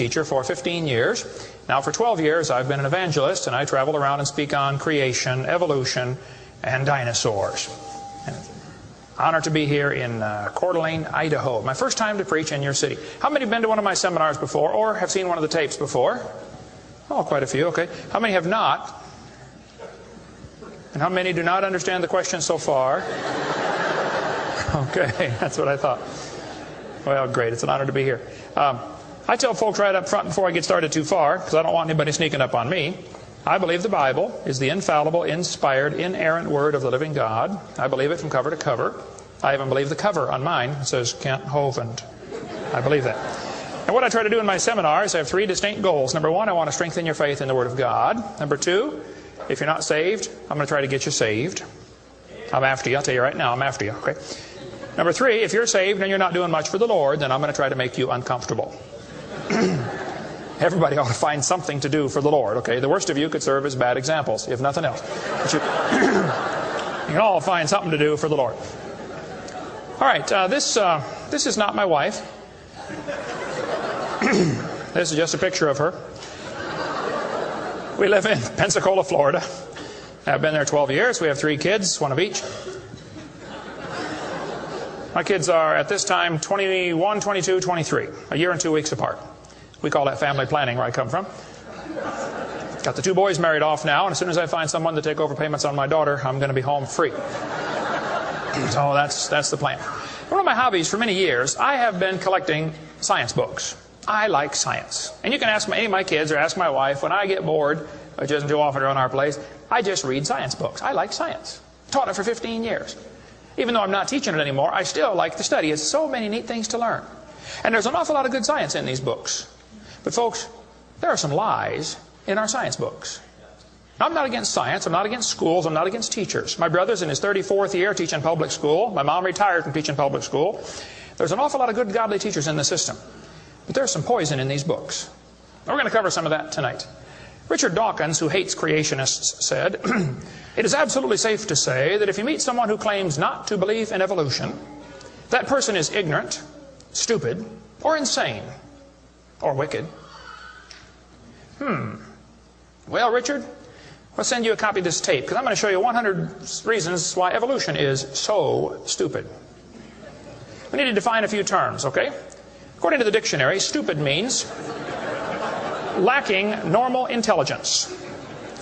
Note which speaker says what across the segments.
Speaker 1: teacher for 15 years. Now for 12 years I've been an evangelist, and I travel around and speak on creation, evolution, and dinosaurs. And it's an honor to be here in Coeur d'Alene, Idaho. My first time to preach in your city. How many have been to one of my seminars before or have seen one of the tapes before? Oh, quite a few, okay. How many have not? And how many do not understand the question so far? Okay, that's what I thought. Well, great. It's an honor to be here. I tell folks right up front before I get started too far, because I don't want anybody sneaking up on me, I believe the Bible is the infallible, inspired, inerrant Word of the living God. I believe it from cover to cover. I even believe the cover on mine. It says Kent Hovind. I believe that. And what I try to do in my seminars, I have three distinct goals. Number one, I want to strengthen your faith in the Word of God. Number two, if you're not saved, I'm going to try to get you saved. I'm after you. I'll tell you right now, I'm after you. Okay. Number three, if you're saved and you're not doing much for the Lord, then I'm going to try to make you uncomfortable. Everybody ought to find something to do for the Lord, okay? The worst of you could serve as bad examples, if nothing else. But you can all find something to do for the Lord. All right, this is not my wife. This is just a picture of her. We live in Pensacola, Florida. I've been there 12 years. We have 3 kids, one of each. My kids are, at this time, 21, 22, 23, a year and 2 weeks apart. We call that family planning where I come from. Got the 2 boys married off now, and as soon as I find someone to take over payments on my daughter, I'm going to be home free. So that's the plan. One of my hobbies for many years, I have been collecting science books. I like science. And you can ask any of my kids or ask my wife, when I get bored, which isn't too often around our place, I just read science books. I like science. Taught it for 15 years. Even though I'm not teaching it anymore, I still like to study. It's so many neat things to learn. And there's an awful lot of good science in these books. But folks, there are some lies in our science books. I'm not against science. I'm not against schools. I'm not against teachers. My brother's in his 34th year teaching public school. My mom retired from teaching public school. There's an awful lot of good, godly teachers in the system. But there's some poison in these books. We're going to cover some of that tonight. Richard Dawkins, who hates creationists, said, "It is absolutely safe to say that if you meet someone who claims not to believe in evolution, that person is ignorant, stupid, or insane, or wicked." Well, Richard, I'll send you a copy of this tape, because I'm going to show you 100 reasons why evolution is so stupid. We need to define a few terms, okay? According to the dictionary, stupid means lacking normal intelligence,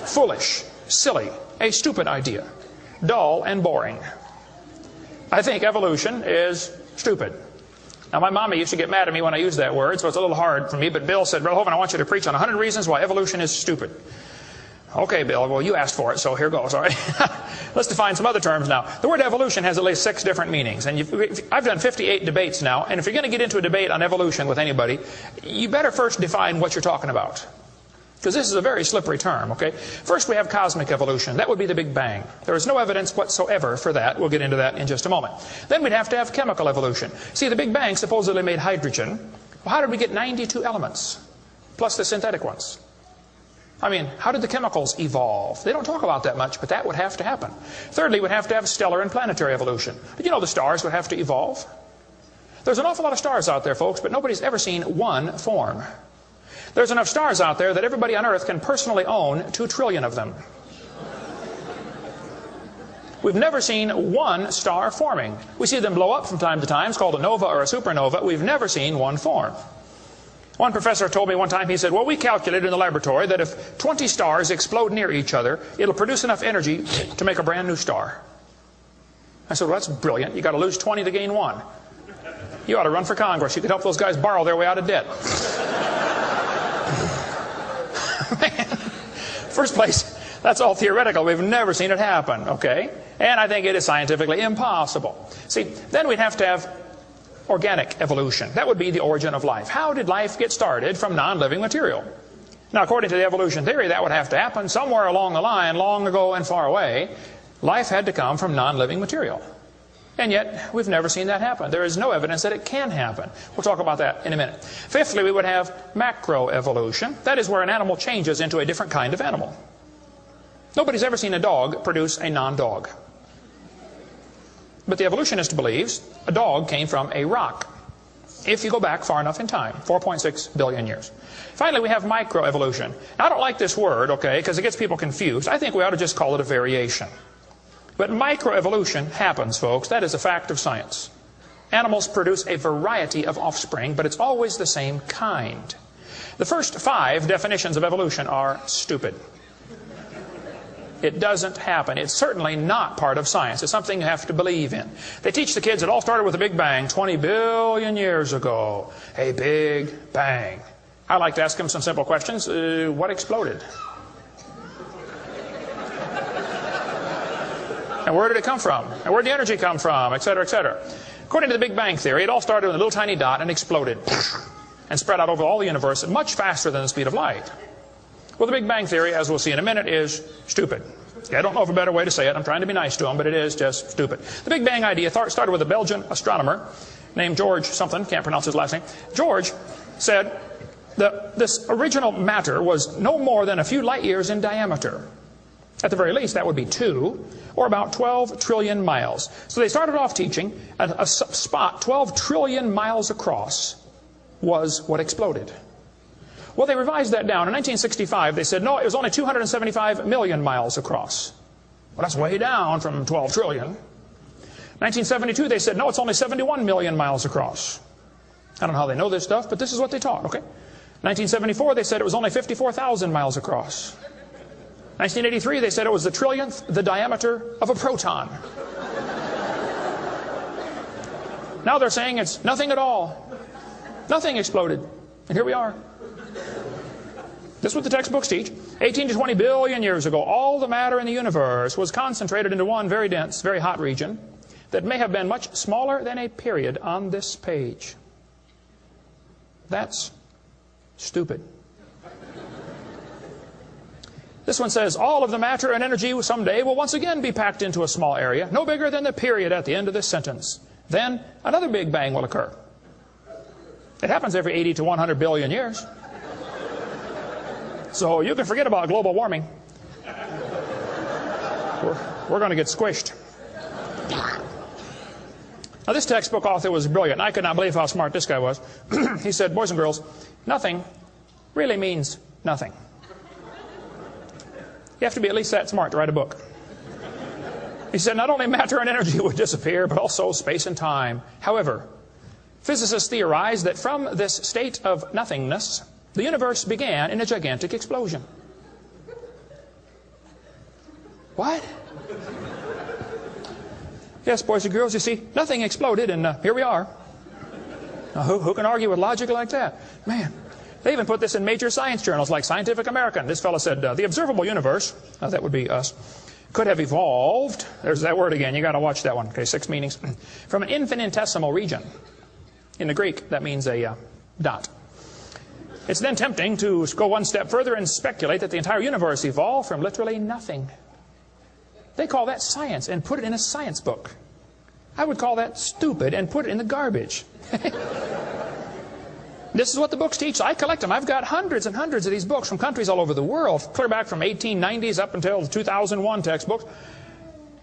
Speaker 1: foolish, silly, a stupid idea, dull and boring. I think evolution is stupid. Now, my mommy used to get mad at me when I used that word, so it's a little hard for me, but Bill said, "Brother Hovind, I want you to preach on 100 reasons why evolution is stupid." Okay, Bill, well, you asked for it, so here goes, all right? Let's define some other terms now. The word evolution has at least 6 different meanings, and I've done 58 debates now, and if you're going to get into a debate on evolution with anybody, you better first define what you're talking about, because this is a very slippery term, okay? First, we have cosmic evolution. That would be the Big Bang. There is no evidence whatsoever for that. We'll get into that in just a moment. Then we'd have to have chemical evolution. See, the Big Bang supposedly made hydrogen. Well, how did we get 92 elements, plus the synthetic ones? I mean, how did the chemicals evolve? They don't talk about that much, but that would have to happen. Thirdly, we'd have to have stellar and planetary evolution. Did you know the stars would have to evolve? There's an awful lot of stars out there, folks, but nobody's ever seen one form. There's enough stars out there that everybody on Earth can personally own 2 trillion of them. We've never seen one star forming. We see them blow up from time to time. It's called a nova or a supernova. We've never seen one form. One professor told me one time, he said, "Well, we calculated in the laboratory that if 20 stars explode near each other, it'll produce enough energy to make a brand new star." I said, "Well, that's brilliant. You got to lose 20 to gain 1. You ought to run for Congress. You could help those guys borrow their way out of debt." Man, first place, that's all theoretical. We've never seen it happen, okay? And I think it is scientifically impossible. See, then we'd have to have organic evolution. That would be the origin of life. How did life get started from non-living material? Now, according to the evolution theory, that would have to happen somewhere along the line, long ago and far away. Life had to come from non-living material. And yet, we've never seen that happen. There is no evidence that it can happen. We'll talk about that in a minute. Fifthly, we would have macroevolution. That is where an animal changes into a different kind of animal. Nobody's ever seen a dog produce a non-dog. But the evolutionist believes a dog came from a rock. if you go back far enough in time, 4.6 billion years. Finally, we have microevolution. Now, I don't like this word, okay, because it gets people confused. I think we ought to just call it a variation. But microevolution happens, folks. That is a fact of science. Animals produce a variety of offspring, but it's always the same kind. The first 5 definitions of evolution are stupid. It doesn't happen. It's certainly not part of science. It's something you have to believe in. They teach the kids it all started with a big bang 20 billion years ago. A big bang. I like to ask them some simple questions. What exploded? And where did it come from? And where did the energy come from? Et cetera, et cetera. According to the Big Bang Theory, it all started with a little tiny dot and exploded and spread out over all the universe much faster than the speed of light. Well, the Big Bang Theory, as we'll see in a minute, is stupid. I don't know of a better way to say it. I'm trying to be nice to them, but it is just stupid. The Big Bang idea started with a Belgian astronomer named George something, can't pronounce his last name. George said that this original matter was no more than a few light years in diameter. At the very least, that would be 2, or about 12 trillion miles. So they started off teaching a spot 12 trillion miles across was what exploded. Well, they revised that down. In 1965, they said, no, it was only 275 million miles across. Well, that's way down from 12 trillion. 1972, they said, no, it's only 71 million miles across. I don't know how they know this stuff, but this is what they taught, okay? 1974, they said it was only 54,000 miles across. 1983, they said it was the trillionth the diameter of a proton. Now they're saying it's nothing at all. Nothing exploded. And here we are. This is what the textbooks teach. 18 to 20 billion years ago, all the matter in the universe was concentrated into one very dense, very hot region that may have been much smaller than a period on this page. That's stupid. This one says, all of the matter and energy someday will once again be packed into a small area, no bigger than the period at the end of this sentence. Then another Big Bang will occur. It happens every 80 to 100 billion years. So you can forget about global warming. We're going to get squished. Now, this textbook author was brilliant. I could not believe how smart this guy was. He said, boys and girls, nothing really means nothing. You have to be at least that smart to write a book. He said, not only matter and energy would disappear, but also space and time. However, physicists theorize that from this state of nothingness, the universe began in a gigantic explosion. What? Yes, boys and girls, you see, nothing exploded, and here we are. Now, who can argue with logic like that? Man, they even put this in major science journals like Scientific American. This fellow said, the observable universe, that would be us, could have evolved, there's that word again, you got to watch that one, okay, 6 meanings, from an infinitesimal region. In the Greek, that means a dot. It's then tempting to go one step further and speculate that the entire universe evolved from literally nothing. They call that science and put it in a science book. I would call that stupid and put it in the garbage. This is what the books teach. I collect them. I've got hundreds and hundreds of these books from countries all over the world, clear back from 1890s up until the 2001 textbooks.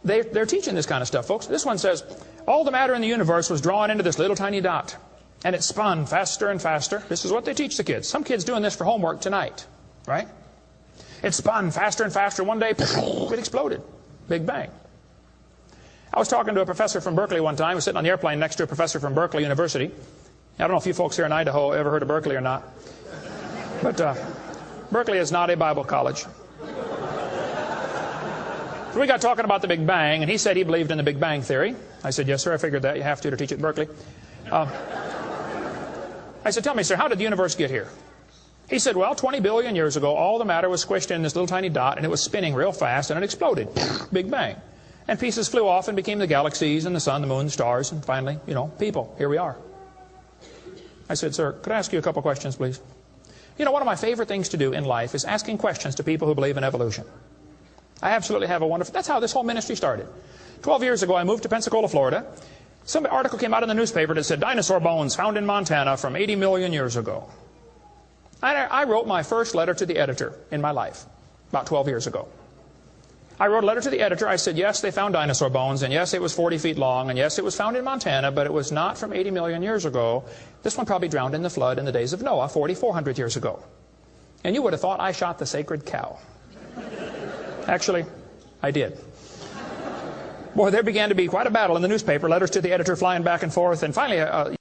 Speaker 1: They're teaching this kind of stuff, folks. This one says, all the matter in the universe was drawn into this little tiny dot. And it spun faster and faster. This is what they teach the kids. Some kids doing this for homework tonight, right? It spun faster and faster. One day, it exploded. Big Bang. I was talking to a professor from Berkeley one time. I was sitting on the airplane next to a professor from Berkeley University. I don't know if you folks here in Idaho ever heard of Berkeley or not. But Berkeley is not a Bible college. So we got talking about the Big Bang, and he said he believed in the Big Bang Theory. I said, yes, sir, I figured that. You have to teach it at Berkeley. I said, tell me, sir, how did the universe get here? He said, well, 20 billion years ago, all the matter was squished in this little tiny dot, and it was spinning real fast, and it exploded. Big Bang. And pieces flew off and became the galaxies and the sun, the moon, the stars, and finally, people. Here we are. I said, sir, could I ask you a couple questions, please? One of my favorite things to do in life is asking questions to people who believe in evolution. I absolutely have a wonderful... That's how this whole ministry started. 12 years ago, I moved to Pensacola, Florida. Some article came out in the newspaper that said, dinosaur bones found in Montana from 80 million years ago. I wrote my first letter to the editor in my life, about 12 years ago. I wrote a letter to the editor. I said, yes, they found dinosaur bones, and yes, it was 40 feet long, and yes, it was found in Montana, but it was not from 80 million years ago. This one probably drowned in the flood in the days of Noah, 4,400 years ago. And you would have thought I shot the sacred cow. Actually, I did. Boy, there began to be quite a battle in the newspaper, letters to the editor flying back and forth, and finally